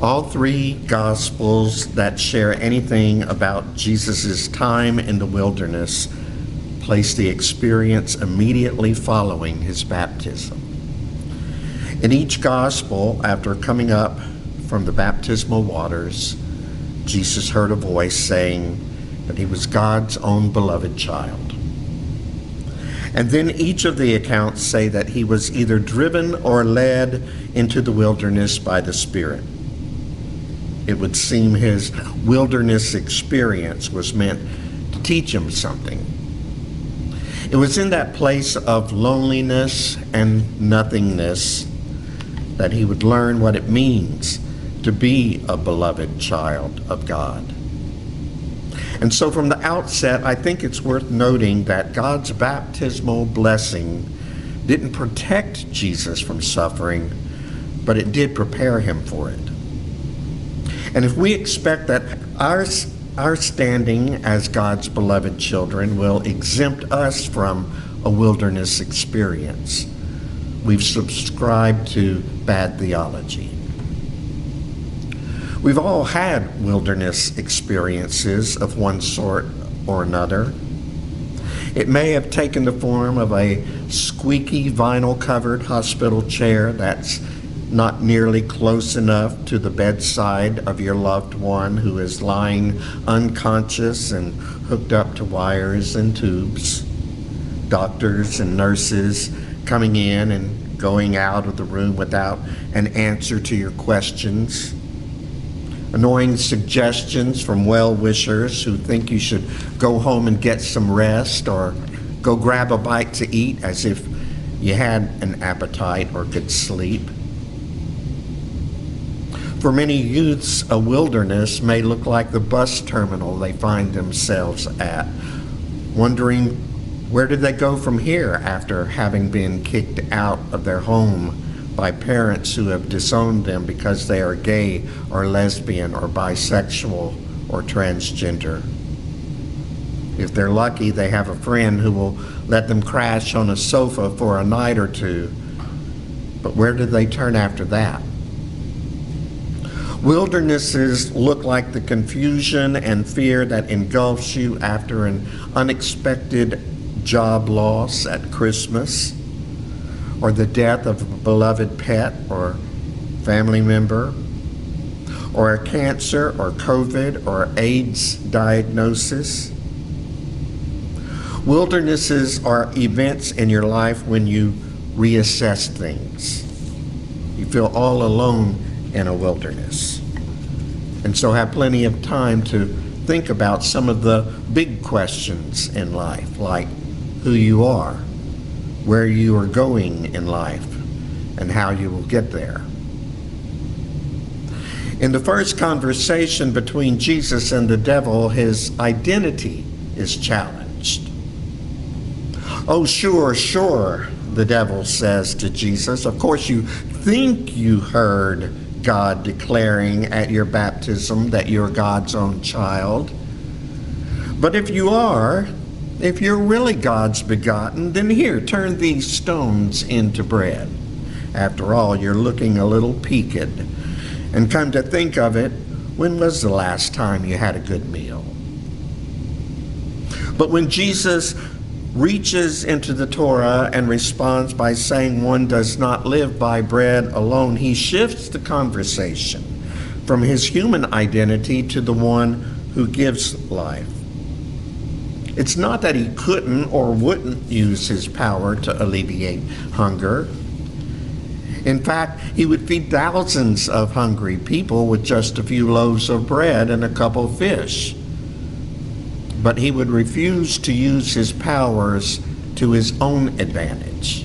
All three Gospels that share anything about Jesus' time in the wilderness place the experience immediately following his baptism. In each Gospel, after coming up from the baptismal waters, Jesus heard a voice saying that he was God's own beloved child. And then each of the accounts say that he was either driven or led into the wilderness by the Spirit. It would seem his wilderness experience was meant to teach him something. It was in that place of loneliness and nothingness that he would learn what it means to be a beloved child of God. And so from the outset, I think it's worth noting that God's baptismal blessing didn't protect Jesus from suffering, but it did prepare him for it. And if we expect that our standing as God's beloved children will exempt us from a wilderness experience, we've subscribed to bad theology. We've all had wilderness experiences of one sort or another. It may have taken the form of a squeaky vinyl-covered hospital chair that's not nearly close enough to the bedside of your loved one who is lying unconscious and hooked up to wires and tubes. Doctors and nurses coming in and going out of the room without an answer to your questions. Annoying suggestions from well-wishers who think you should go home and get some rest or go grab a bite to eat as if you had an appetite or could sleep. For many youths, a wilderness may look like the bus terminal they find themselves at, wondering where did they go from here after having been kicked out of their home by parents who have disowned them because they are gay or lesbian or bisexual or transgender. If they're lucky, they have a friend who will let them crash on a sofa for a night or two. But where do they turn after that? Wildernesses look like the confusion and fear that engulfs you after an unexpected job loss at Christmas, or the death of a beloved pet or family member, or a cancer or COVID or AIDS diagnosis. Wildernesses are events in your life when you reassess things. You feel all alone in a wilderness, and so have plenty of time to think about some of the big questions in life, like who you are, where you are going in life, and how you will get there. In the first conversation between Jesus and the devil, his identity is challenged. "Oh, sure," the devil says to Jesus. "Of course you think you heard God declaring at your baptism that you're God's own child. But if you're really God's begotten, then here, turn these stones into bread. After all, you're looking a little peaked. And come to think of it, when was the last time you had a good meal?" But when Jesus reaches into the Torah and responds by saying one does not live by bread alone, he shifts the conversation from his human identity to the one who gives life. It's not that he couldn't or wouldn't use his power to alleviate hunger. In fact, he would feed thousands of hungry people with just a few loaves of bread and a couple of fish. But he would refuse to use his powers to his own advantage.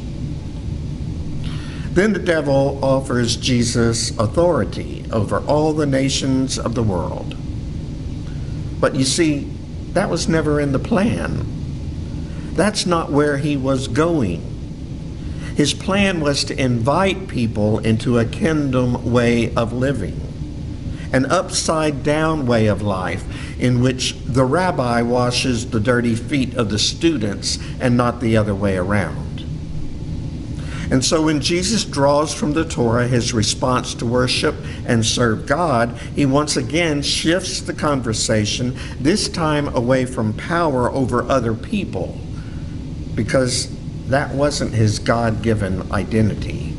Then the devil offers Jesus authority over all the nations of the world. But you see, that was never in the plan. That's not where he was going. His plan was to invite people into a kingdom way of living, an upside-down way of life in which the rabbi washes the dirty feet of the students and not the other way around. And so when Jesus draws from the Torah his response to worship and serve God, he once again shifts the conversation, this time away from power over other people, because that wasn't his God-given identity.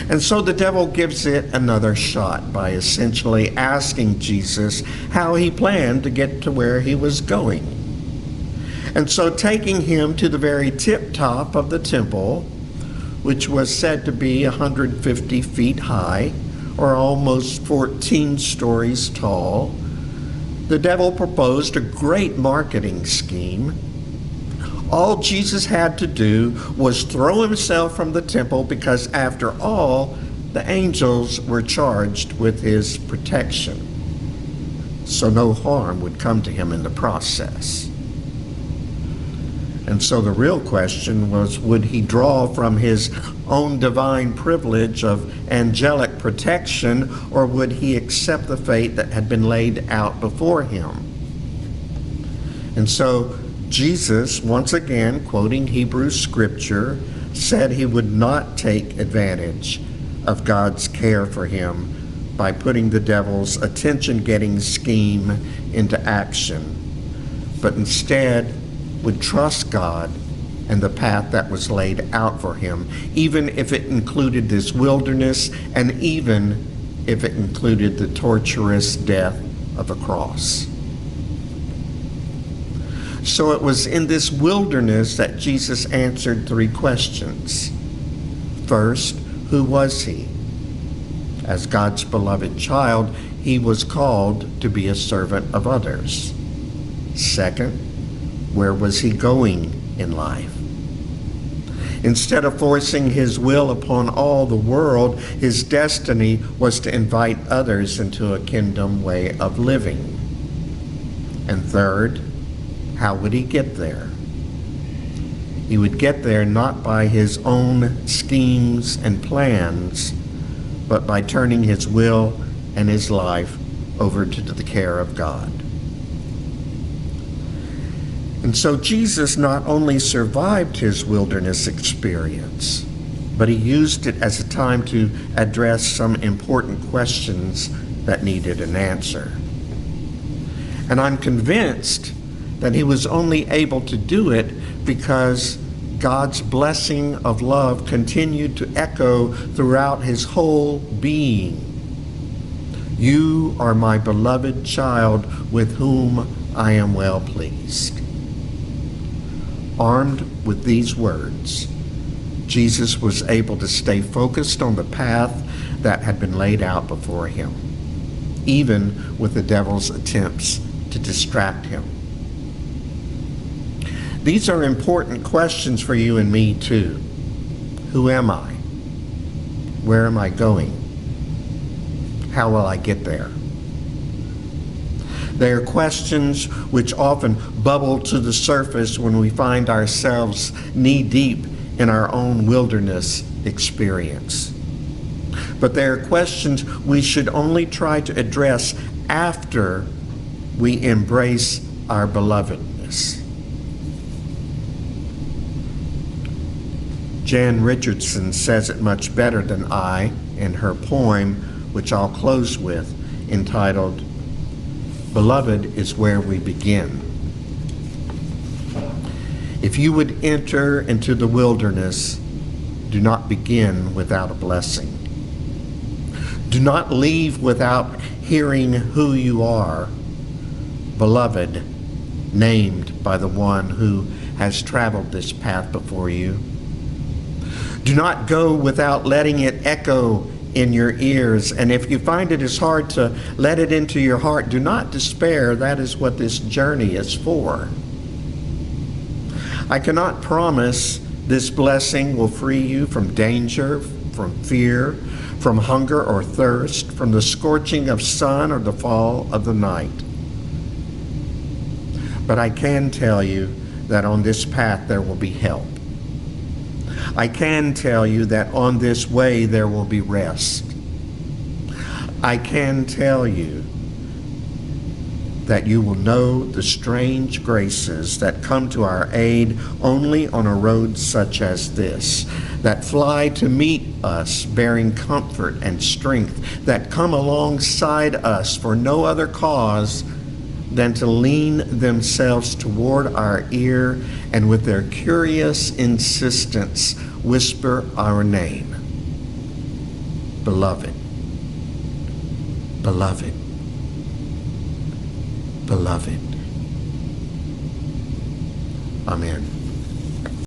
And so the devil gives it another shot by essentially asking Jesus how he planned to get to where he was going. And so taking him to the very tip top of the temple, which was said to be 150 feet high, or almost 14 stories tall, the devil proposed a great marketing scheme. All Jesus had to do was throw himself from the temple because, after all, the angels were charged with his protection, so no harm would come to him in the process. And so the real question was, would he draw from his own divine privilege of angelic protection, or would he accept the fate that had been laid out before him? And so Jesus, once again, quoting Hebrew scripture, said he would not take advantage of God's care for him by putting the devil's attention-getting scheme into action, but instead would trust God and the path that was laid out for him, even if it included this wilderness and even if it included the torturous death of a cross. So it was in this wilderness that Jesus answered three questions. First, who was he? As God's beloved child, he was called to be a servant of others. Second, where was he going in life? Instead of forcing his will upon all the world, his destiny was to invite others into a kingdom way of living. And third, how would he get there? He would get there not by his own schemes and plans, but by turning his will and his life over to the care of God. And so Jesus not only survived his wilderness experience, but he used it as a time to address some important questions that needed an answer. And I'm convinced that he was only able to do it because God's blessing of love continued to echo throughout his whole being. You are my beloved child with whom I am well pleased. Armed with these words, Jesus was able to stay focused on the path that had been laid out before him, even with the devil's attempts to distract him. These are important questions for you and me too. Who am I? Where am I going? How will I get there? They are questions which often bubble to the surface when we find ourselves knee-deep in our own wilderness experience. But they are questions we should only try to address after we embrace our belovedness. Jan Richardson says it much better than I in her poem, which I'll close with, entitled, "Beloved is where we begin." If you would enter into the wilderness, do not begin without a blessing. Do not leave without hearing who you are, beloved, named by the one who has traveled this path before you. Do not go without letting it echo in your ears. And if you find it is hard to let it into your heart, do not despair. That is what this journey is for. I cannot promise this blessing will free you from danger, from fear, from hunger or thirst, from the scorching of sun or the fall of the night. But I can tell you that on this path there will be help. I can tell you that on this way there will be rest. I can tell you that you will know the strange graces that come to our aid only on a road such as this, that fly to meet us bearing comfort and strength, that come alongside us for no other cause than to lean themselves toward our ear and with their curious insistence whisper our name. Beloved, beloved, beloved. Amen.